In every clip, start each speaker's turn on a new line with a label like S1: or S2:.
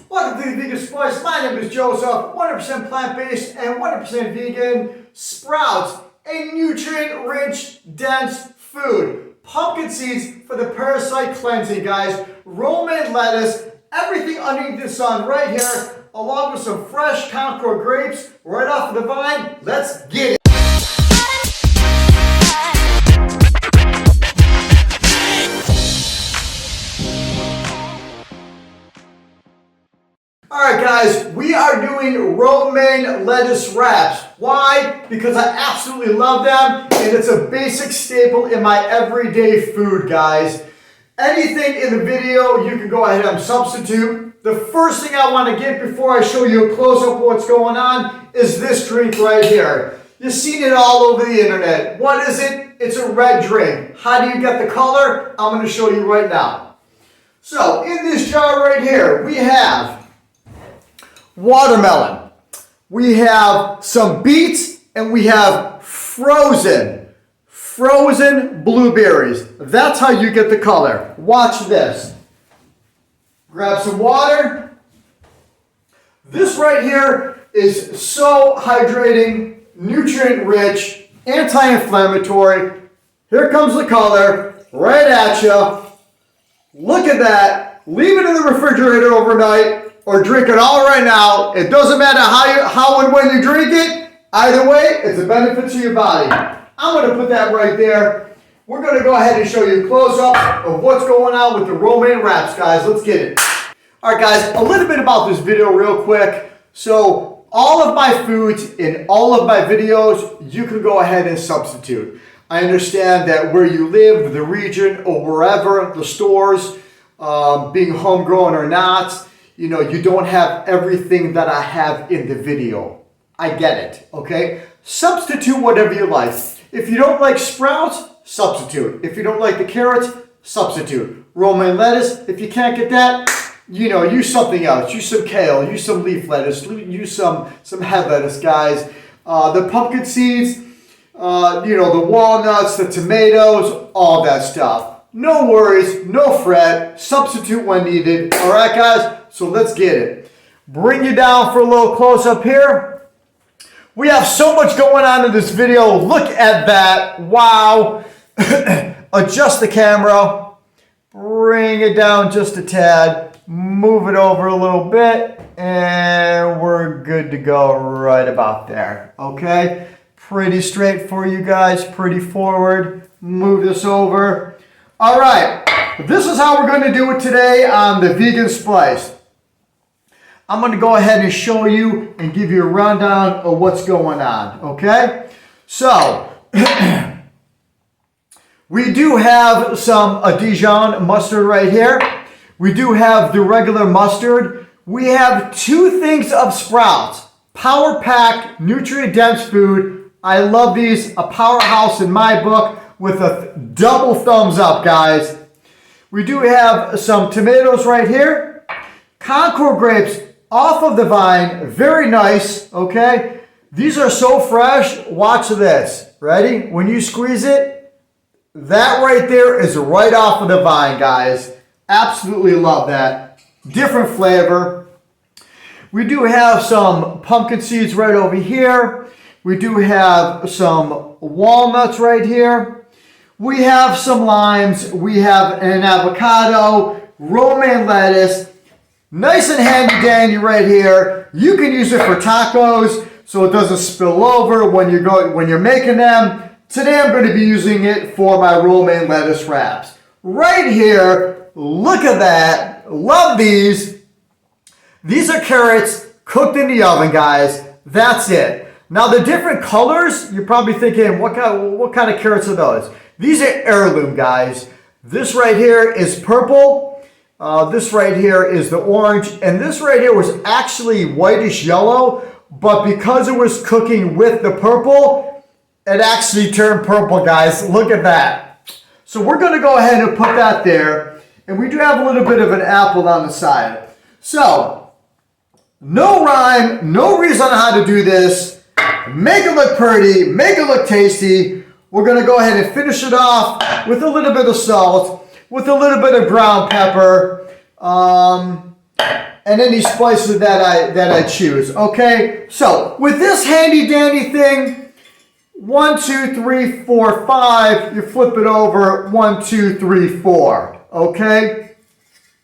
S1: Welcome to the Vegan Spice. My name is Joseph, 100% plant-based and 100% vegan. Sprouts, a nutrient-rich, dense food. Pumpkin seeds for the parasite cleansing, guys. Romaine lettuce, everything underneath the sun right here, along with some fresh Concord grapes right off of the vine. Let's get it. Alright guys, we are doing romaine lettuce wraps. Why? Because I absolutely love them and it's a basic staple in my everyday food, guys. Anything in the video you can go ahead and substitute. The first thing I want to get before I show you a close-up of what's going on is this drink right here. You've seen it all over the internet. What is it? It's a red drink. How do you get the color? I'm going to show you right now. So in this jar right here we have watermelon, we have some beets, and we have frozen blueberries. That's how you get the color. Watch this. Grab some water. This right here is so hydrating, nutrient rich, anti-inflammatory. Here comes the color right at you. Look at that. Leave it in the refrigerator overnight or drink it all right now. It doesn't matter how and when you drink it. Either way, it's a benefit to your body. I'm going to put that right there. We're going to go ahead and show you a close-up of what's going on with the romaine wraps, guys. Let's get it. All right, guys, a little bit about this video real quick. So all of my foods in all of my videos, you can go ahead and substitute. I understand that where you live, the region, or wherever, the stores, being homegrown or not, you know, you don't have everything that I have in the video. I get it, okay? Substitute whatever you like. If you don't like sprouts, substitute. If you don't like the carrots, substitute. Romaine lettuce, if you can't get that, you know, use something else. Use some kale, use some leaf lettuce, use some head lettuce, guys. The pumpkin seeds, you know, the walnuts, the tomatoes, all that stuff. No worries, no fret, substitute when needed. All right, guys? So let's get it. Bring you down for a little close-up here. We have so much going on in this video. Look at that. Wow. Adjust the camera. Bring it down just a tad. Move it over a little bit. And we're good to go right about there. Okay? Pretty straight for you guys. Pretty forward. Move this over. All right. This is how we're going to do it today on the Vegan Spice. I'm going to go ahead and show you and give you a rundown of what's going on, okay? So, we do have some Dijon mustard right here. We do have the regular mustard. We have two things of sprouts. Power-packed, nutrient-dense food. I love these. A powerhouse in my book with a double thumbs up, guys. We do have some tomatoes right here. Concord grapes off of the vine, very nice, okay? These are so fresh. Watch this. Ready? When you squeeze it, that right there is right off of the vine, guys. Absolutely love that. Different flavor. We do have some pumpkin seeds right over here. We do have some walnuts right here. We have some limes. We have an avocado, romaine lettuce. Nice and handy-dandy right here. You can use it for tacos so it doesn't spill over when you're making them. Today I'm going to be using it for my romaine lettuce wraps. Right here, look at that. Love these. These are carrots cooked in the oven, guys. That's it. Now the different colors, you're probably thinking, what kind of carrots are those? These are heirloom, guys. This right here is purple. This right here is the orange, and this right here was actually whitish yellow, but because it was cooking with the purple, it actually turned purple, guys. Look at that. So we're going to go ahead and put that there, and we do have a little bit of an apple on the side. So, no rhyme, no reason on how to do this. Make it look pretty, make it look tasty. We're going to go ahead and finish it off with a little bit of salt, with a little bit of ground pepper, and any spices that I choose. Okay, so with this handy dandy thing, 1, 2, 3, 4, 5. You flip it over. 1, 2, 3, 4. Okay,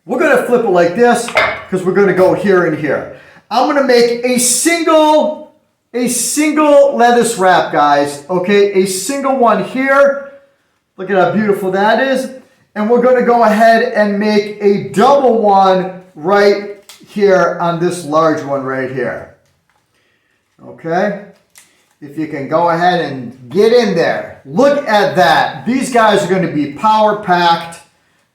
S1: we're gonna flip it like this because we're gonna go here and here. I'm gonna make a single lettuce wrap, guys. Okay, a single one here. Look at how beautiful that is. And we're gonna go ahead and make a double one right here on this large one right here. Okay, if you can go ahead and get in there. Look at that. These guys are gonna be power packed.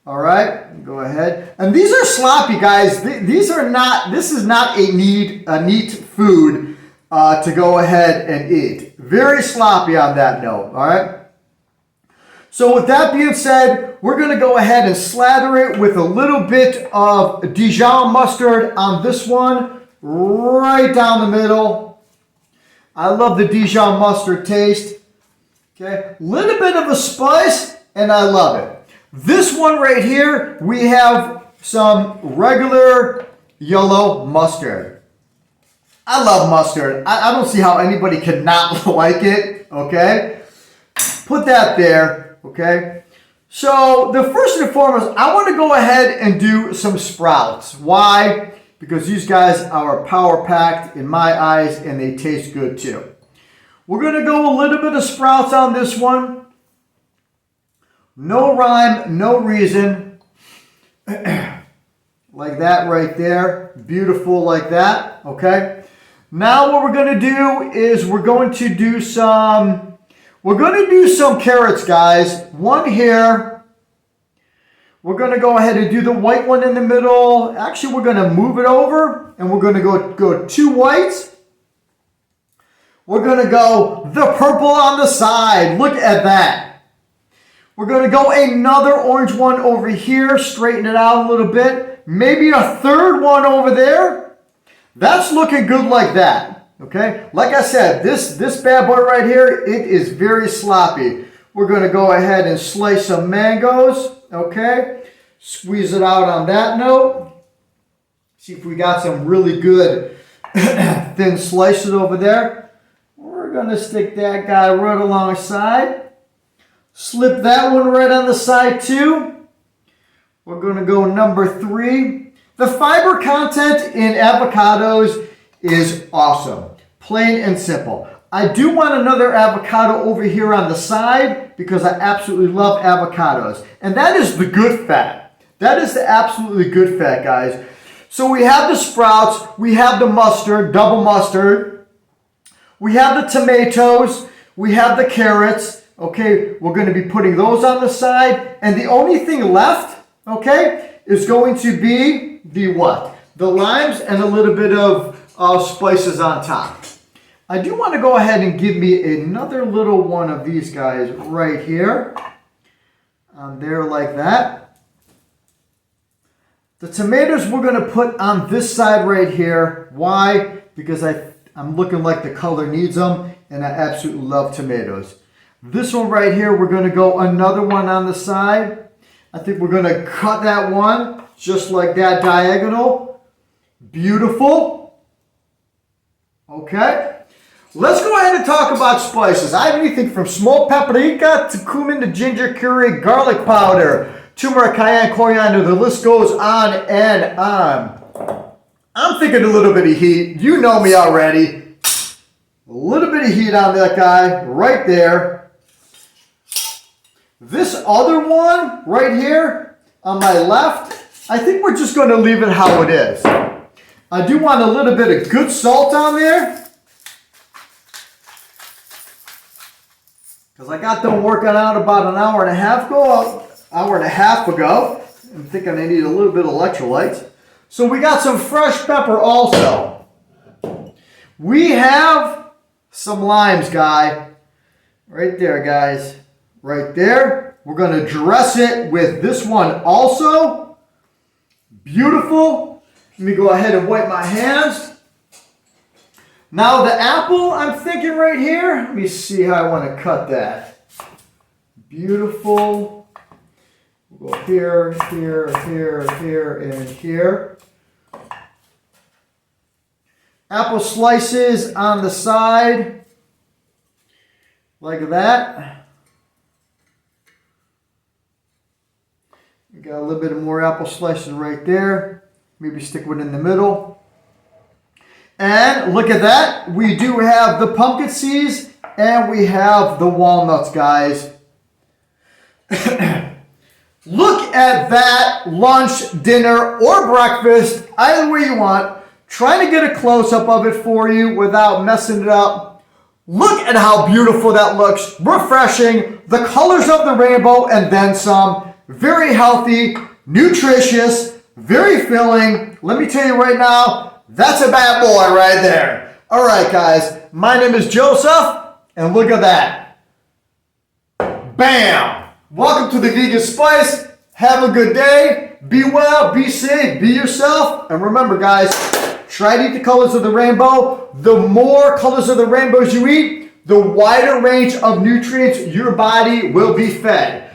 S1: All right, go ahead. And these are sloppy, guys. These are not, this is not a neat food to go ahead and eat. Very sloppy on that note, all right? So with that being said, we're gonna go ahead and slather it with a little bit of Dijon mustard on this one, right down the middle. I love the Dijon mustard taste. Okay, little bit of a spice, and I love it. This one right here, we have some regular yellow mustard. I love mustard. I don't see how anybody could not like it, okay? Put that there, okay? So the first and foremost, I want to go ahead and do some sprouts. Why? Because these guys are power packed in my eyes and they taste good too. We're going to go a little bit of sprouts on this one. No rhyme, no reason. Like that right there. Beautiful like that. Okay. Now what we're going to do is we're going to do some carrots, guys. One here. We're going to go ahead and do the white one in the middle. Actually, we're going to move it over and we're going to go 2 whites. We're going to go the purple on the side. Look at that. We're going to go another orange one over here, straighten it out a little bit. Maybe a third one over there. That's looking good like that, okay? Like I said, this bad boy right here, it is very sloppy. We're going to go ahead and slice some mangoes, okay? Squeeze it out on that note. See if we got some really good thin slices over there. We're going to stick that guy right alongside. Slip that one right on the side too. We're going to go number 3. The fiber content in avocados is awesome. Plain and simple. I do want another avocado over here on the side because I absolutely love avocados. And that is the good fat. That is the absolutely good fat, guys. So we have the sprouts. We have the mustard, double mustard. We have the tomatoes. We have the carrots. Okay, we're going to be putting those on the side. And the only thing left, okay, is going to be the what? The limes and a little bit of spices on top. I do want to go ahead and give me another little one of these guys right here. On there like that. The tomatoes we're going to put on this side right here. Why? Because I'm looking like the color needs them. And I absolutely love tomatoes. This one right here, we're going to go another one on the side. I think we're going to cut that one just like that, diagonal. Beautiful. Okay. Let's go ahead and talk about spices. I have anything from smoked paprika to cumin to ginger curry, garlic powder, turmeric, cayenne, coriander. The list goes on and on. I'm thinking a little bit of heat. You know me already. A little bit of heat on that guy right there. This other one right here on my left, I think we're just going to leave it how it is. I do want a little bit of good salt on there. Because I got them working out about an hour and a half ago. I'm thinking I need a little bit of electrolytes. So we got some fresh pepper also. We have some limes, guy. Right there, guys. Right there. We're going to dress it with this one also. Beautiful. Let me go ahead and wipe my hands. Now the apple, I'm thinking right here. Let me see how I want to cut that. Beautiful. We'll go here, here, here, here, and here. Apple slices on the side, like that. We got a little bit more apple slices right there. Maybe stick one in the middle. And look at that. We do have the pumpkin seeds and we have the walnuts, guys. Look at that lunch, dinner, or breakfast, either way you want. Trying to get a close-up of it for you without messing it up. Look at how beautiful that looks. Refreshing. The colors of the rainbow and then some. Very healthy, nutritious, very filling. Let me tell you right now, that's a bad boy right there. All right, guys. My name is Joseph, and look at that. Bam! Welcome to the Vegan Spice. Have a good day. Be well, be safe, be yourself. And remember, guys, try to eat the colors of the rainbow. The more colors of the rainbows you eat, the wider range of nutrients your body will be fed.